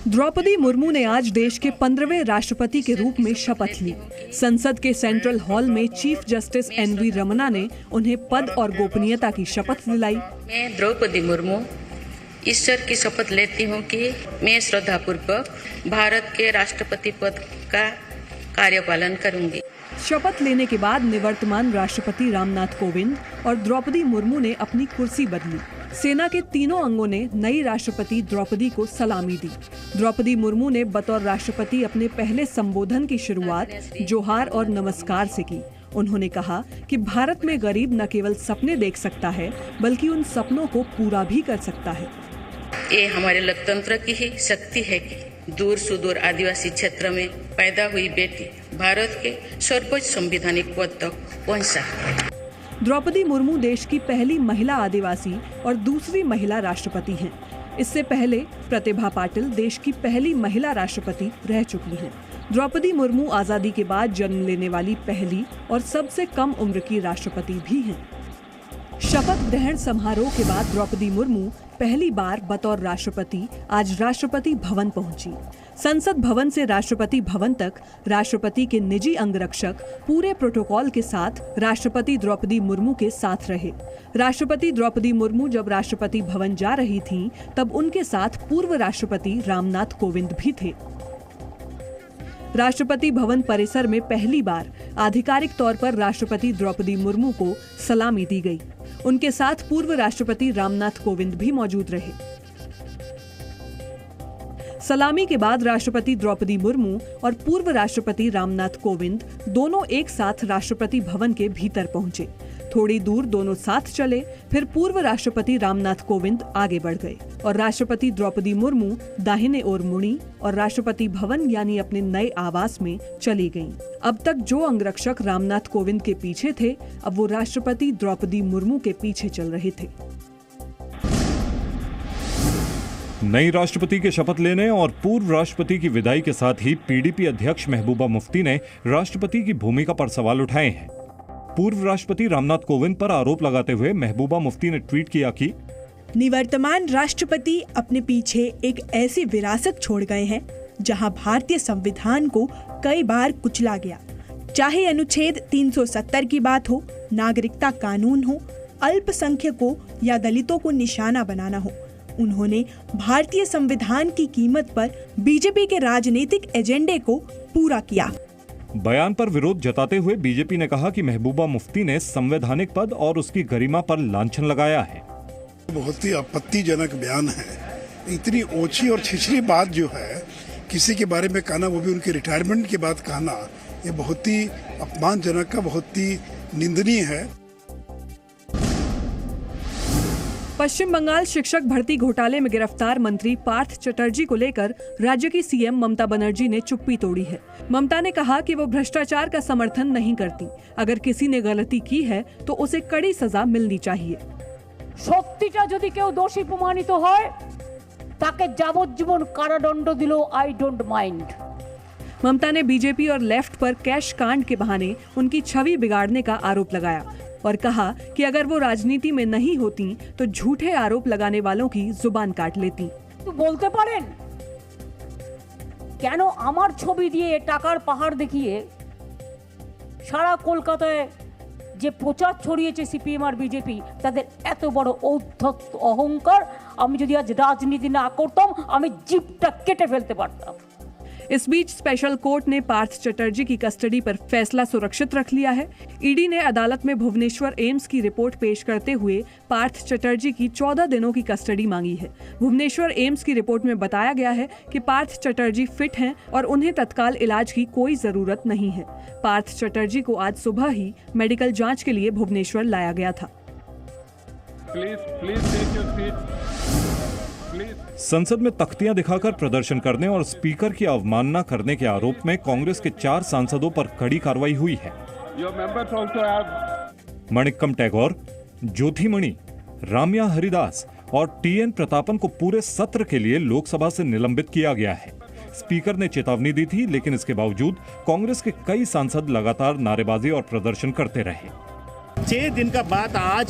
द्रौपदी मुर्मू ने आज देश के 15वें राष्ट्रपति के रूप में शपथ ली। संसद के सेंट्रल हॉल में चीफ जस्टिस एनवी रमना ने उन्हें पद और गोपनीयता की शपथ दिलाई। मैं द्रौपदी मुर्मू ईश्वर की शपथ लेती हूँ कि मैं श्रद्धापूर्वक भारत के राष्ट्रपति पद का कार्यपालन करूंगी। शपथ लेने के बाद निवर्तमान राष्ट्रपति रामनाथ कोविंद और द्रौपदी मुर्मू ने अपनी कुर्सी बदली। सेना के तीनों अंगों ने नई राष्ट्रपति द्रौपदी को सलामी दी। द्रौपदी मुर्मू ने बतौर राष्ट्रपति अपने पहले संबोधन की शुरुआत जोहार और नमस्कार से की। उन्होंने कहा कि भारत में गरीब न केवल सपने देख सकता है बल्कि उन सपनों को पूरा भी कर सकता है। ये हमारे लोकतंत्र की ही शक्ति है कि दूर सुदूर आदिवासी क्षेत्र में पैदा हुई बेटी भारत के सर्वोच्च संवैधानिक पद तक पहुंच सकती। द्रौपदी मुर्मू देश की पहली महिला आदिवासी और दूसरी महिला राष्ट्रपति हैं। इससे पहले प्रतिभा पाटिल देश की पहली महिला राष्ट्रपति रह चुकी हैं। द्रौपदी मुर्मू आजादी के बाद जन्म लेने वाली पहली और सबसे कम उम्र की राष्ट्रपति भी हैं। शपथ ग्रहण समारोह के बाद द्रौपदी मुर्मू पहली बार बतौर राष्ट्रपति आज राष्ट्रपति भवन पहुंची। संसद भवन से राष्ट्रपति भवन तक राष्ट्रपति के निजी अंगरक्षक पूरे प्रोटोकॉल के साथ राष्ट्रपति द्रौपदी मुर्मू के साथ रहे। राष्ट्रपति द्रौपदी मुर्मू जब राष्ट्रपति भवन जा रही थीं, तब उनके साथ पूर्व राष्ट्रपति रामनाथ कोविंद भी थे। राष्ट्रपति भवन परिसर में पहली बार आधिकारिक तौर पर राष्ट्रपति द्रौपदी मुर्मू को सलामी दी गई। उनके साथ पूर्व राष्ट्रपति रामनाथ कोविंद भी मौजूद रहे। सलामी के बाद राष्ट्रपति द्रौपदी मुर्मू और पूर्व राष्ट्रपति रामनाथ कोविंद दोनों एक साथ राष्ट्रपति भवन के भीतर पहुंचे। थोड़ी दूर दोनों साथ चले, फिर पूर्व राष्ट्रपति रामनाथ कोविंद आगे बढ़ गए और राष्ट्रपति द्रौपदी मुर्मू दाहिने ओर मुड़ी और राष्ट्रपति भवन यानी अपने नए आवास में चली गईं। अब तक जो अंगरक्षक रामनाथ कोविंद के पीछे थे, अब वो राष्ट्रपति द्रौपदी मुर्मू के पीछे चल रहे थे। नई राष्ट्रपति के शपथ लेने और पूर्व राष्ट्रपति की विदाई के साथ ही पीडीपी अध्यक्ष महबूबा मुफ्ती ने राष्ट्रपति की भूमिका पर सवाल उठाए हैं। पूर्व राष्ट्रपति रामनाथ कोविंद पर आरोप लगाते हुए महबूबा मुफ्ती ने ट्वीट किया कि निवर्तमान राष्ट्रपति अपने पीछे एक ऐसी विरासत छोड़ गए हैं जहां भारतीय संविधान को कई बार कुचला गया। चाहे अनुच्छेद 370 की बात हो, नागरिकता कानून हो, अल्पसंख्यकों या दलितों को निशाना बनाना हो, उन्होंने भारतीय संविधान की कीमत पर बीजेपी के राजनीतिक एजेंडे को पूरा किया। बयान पर विरोध जताते हुए बीजेपी ने कहा कि महबूबा मुफ्ती ने संवैधानिक पद और उसकी गरिमा पर लांछन लगाया है। बहुत ही आपत्तिजनक बयान है। इतनी ओछी और छिछली बात जो है किसी के बारे में कहना, वो भी उनके रिटायरमेंट के बाद कहना, ये बहुत ही अपमानजनक का, बहुत ही निंदनीय है। पश्चिम बंगाल शिक्षक भर्ती घोटाले में गिरफ्तार मंत्री पार्थ चटर्जी को लेकर राज्य की सीएम ममता बनर्जी ने चुप्पी तोड़ी है। ममता ने कहा कि वो भ्रष्टाचार का समर्थन नहीं करती। अगर किसी ने गलती की है तो उसे कड़ी सजा मिलनी चाहिए। सत्यटा यदि केउ दोषी प्रमाणित হয় তাকে যাবজ্জীবন কারাদণ্ড দিলেও आई डोंट माइंड। ममता ने बीजेपी और लेफ्ट पर कैश कांड के बहाने उनकी छवि बिगाड़ने का आरोप लगाया और कहा कि अगर वो राजनीति में नहीं होती तो झूठे आरोप लगाने वालों की जुबान काट लेती। तो बोलते पारेन কেন আমার ছবি দিয়ে টাকার পাহাড় দেখিয়ে সারা কলকাতায় যে প্রচার ছড়িয়েছে সিপিএম আর বিজেপি, তাদের এত বড় ঔদ্ধত্য অহংকার, আমি যদি আজ রাজনীতি না করতাম আমি জিভটা কেটে ফেলতে পারতাম। इस बीच स्पेशल कोर्ट ने पार्थ चटर्जी की कस्टडी पर फैसला सुरक्षित रख लिया है। ईडी ने अदालत में भुवनेश्वर एम्स की रिपोर्ट पेश करते हुए पार्थ चटर्जी की 14 दिनों की कस्टडी मांगी है। भुवनेश्वर एम्स की रिपोर्ट में बताया गया है कि पार्थ चटर्जी फिट हैं और उन्हें तत्काल इलाज की कोई जरूरत नहीं है। पार्थ चटर्जी को आज सुबह ही मेडिकल जांच के लिए भुवनेश्वर लाया गया था। संसद में तख्तियां दिखाकर प्रदर्शन करने और स्पीकर की अवमानना करने के आरोप में कांग्रेस के 4 सांसदों पर कड़ी कार्रवाई हुई है। मणिक्कम टैगोर, ज्योतिमणि, राम्या हरिदास और टीएन प्रतापन को पूरे सत्र के लिए लोकसभा से निलंबित किया गया है। स्पीकर ने चेतावनी दी थी, लेकिन इसके बावजूद कांग्रेस के कई सांसद लगातार नारेबाजी और प्रदर्शन करते रहे। 6 दिन का बाद आज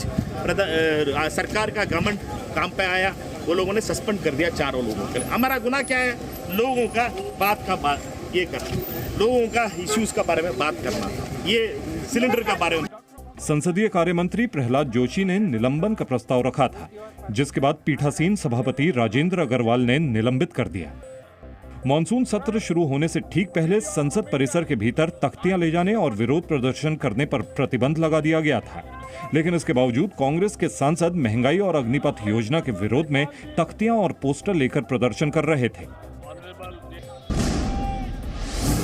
सरकार का गवर्नमेंट काम पे आया। वो लोगों ने सस्पेंड कर दिया 4 लोगों के लिए। हमारा गुनाह क्या है? लोगों का बात ये करना, लोगों का इश्यूज का बारे में बात करना, ये सिलेंडर का बारे में। संसदीय कार्य मंत्री प्रहलाद जोशी ने निलंबन का प्रस्ताव रखा था, जिसके बाद पीठासीन सभापति राजेंद्र अग्रवाल ने निलंबित कर दिया। मॉनसून सत्र शुरू होने से ठीक पहले संसद परिसर के भीतर तख्तियां ले जाने और विरोध प्रदर्शन करने पर प्रतिबंध लगा दिया गया था, लेकिन इसके बावजूद कांग्रेस के सांसद महंगाई और अग्निपथ योजना के विरोध में तख्तियां और पोस्टर लेकर प्रदर्शन कर रहे थे।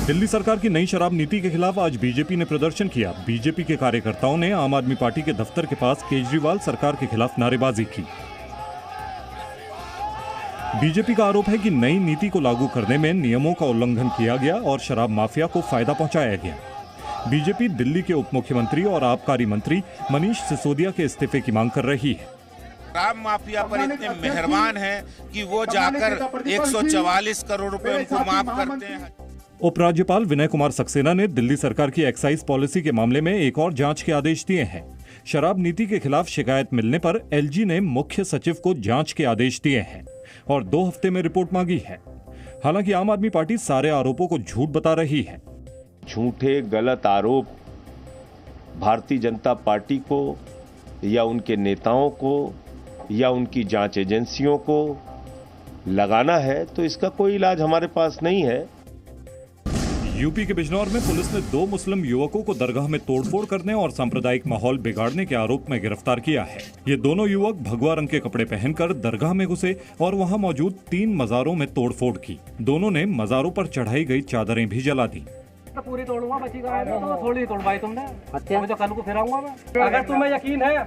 दिल्ली सरकार की नई शराब नीति के खिलाफ आज बीजेपी ने प्रदर्शन किया। बीजेपी के कार्यकर्ताओं ने आम आदमी पार्टी के दफ्तर के पास केजरीवाल सरकार के खिलाफ नारेबाजी की। बीजेपी का आरोप है कि नई नीति को लागू करने में नियमों का उल्लंघन किया गया और शराब माफिया को फायदा पहुंचाया गया। बीजेपी दिल्ली के उप मुख्यमंत्री और आबकारी मंत्री मनीष सिसोदिया के इस्तीफे की मांग कर रही है। शराब माफिया पर इतने मेहरबान हैं कि वो जाकर 144 करोड़ रुपए उनको माफ करते हैं। उपराज्यपाल विनय कुमार सक्सेना ने दिल्ली सरकार की एक्साइज पॉलिसी के मामले में एक और जांच के आदेश दिए हैं। शराब नीति के खिलाफ शिकायत मिलने पर एलजी ने मुख्य सचिव को जांच के आदेश दिए हैं और 2 हफ्ते में रिपोर्ट मांगी है। हालांकि आम आदमी पार्टी सारे आरोपों को झूठ बता रही है। झूठे गलत आरोप भारतीय जनता पार्टी को या उनके नेताओं को या उनकी जांच एजेंसियों को लगाना है तो इसका कोई इलाज हमारे पास नहीं है। यूपी के बिजनौर में पुलिस ने 2 मुस्लिम युवकों को दरगाह में तोड़फोड़ करने और सांप्रदायिक माहौल बिगाड़ने के आरोप में गिरफ्तार किया है। ये दोनों युवक भगवा रंग के कपड़े पहनकर दरगाह में घुसे और वहां मौजूद 3 मज़ारों में तोड़फोड़ की। दोनों ने मज़ारों पर चढ़ाई गई चादरें भी जला दी। तो पूरी तोड़ूंगा, बची गाय तो थोड़ी तोड़वाई तुमने। अच्छा, तो कल को फिराऊंगा मैं। अगर तुम्हें यकीन है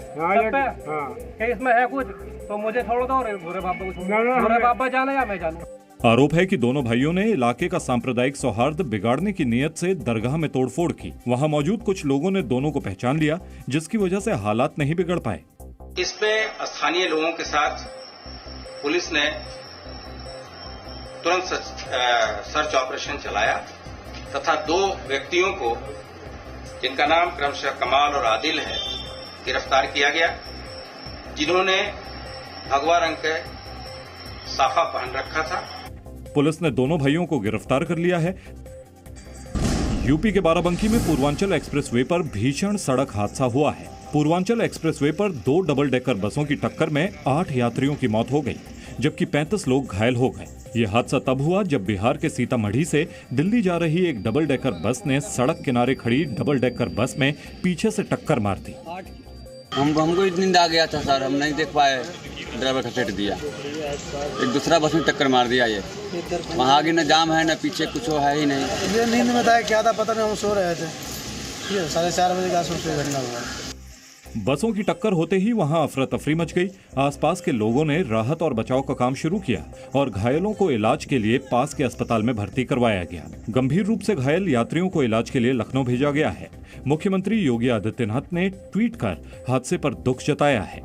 कि इसमें है कुछ तो मुझे छोड़ दो और भूरे बाबा जाने या मैं जानूं। आरोप है कि दोनों भाइयों ने इलाके का सांप्रदायिक सौहार्द बिगाड़ने की नीयत से दरगाह में तोड़फोड़ की। वहां मौजूद कुछ लोगों ने दोनों को पहचान लिया, जिसकी वजह से हालात नहीं बिगड़ पाए। इस पे स्थानीय लोगों के साथ पुलिस ने तुरंत सर्च ऑपरेशन चलाया तथा 2 व्यक्तियों को, जिनका नाम क्रमशः कमाल और आदिल है, गिरफ्तार किया गया, जिन्होंने भगवा रंग के साफा पहन रखा था। पुलिस ने दोनों भाइयों को गिरफ्तार कर लिया है। यूपी के बाराबंकी में पूर्वांचल एक्सप्रेसवे पर भीषण सड़क हादसा हुआ है। पूर्वांचल एक्सप्रेसवे पर 2 डबल डेकर बसों की टक्कर में 8 यात्रियों की मौत हो गई, जबकि 35 लोग घायल हो गए। ये हादसा तब हुआ जब बिहार के सीतामढ़ी से दिल्ली जा रही एक डबल डेकर बस ने सड़क किनारे खड़ी डबल डेकर बस में पीछे से टक्कर मार दी। हमको नींद आ गया था सर, हम नहीं देख पाए, ड्राइवर का सेट दिया, एक दूसरा बस में टक्कर मार दिया। ये वहाँ आगे न जाम है न पीछे कुछ है ही नहीं। ये नींद में था क्या था पता नहीं, हम सो रहे थे। 4:30 बजे के आसपास घटना हुआ। बसों की टक्कर होते ही वहां अफरा तफरी मच गई। आसपास के लोगों ने राहत और बचाव का काम शुरू किया और घायलों को इलाज के लिए पास के अस्पताल में भर्ती करवाया गया। गंभीर रूप से घायल यात्रियों को इलाज के लिए लखनऊ भेजा गया है। मुख्यमंत्री योगी आदित्यनाथ ने ट्वीट कर हादसे पर दुख जताया है।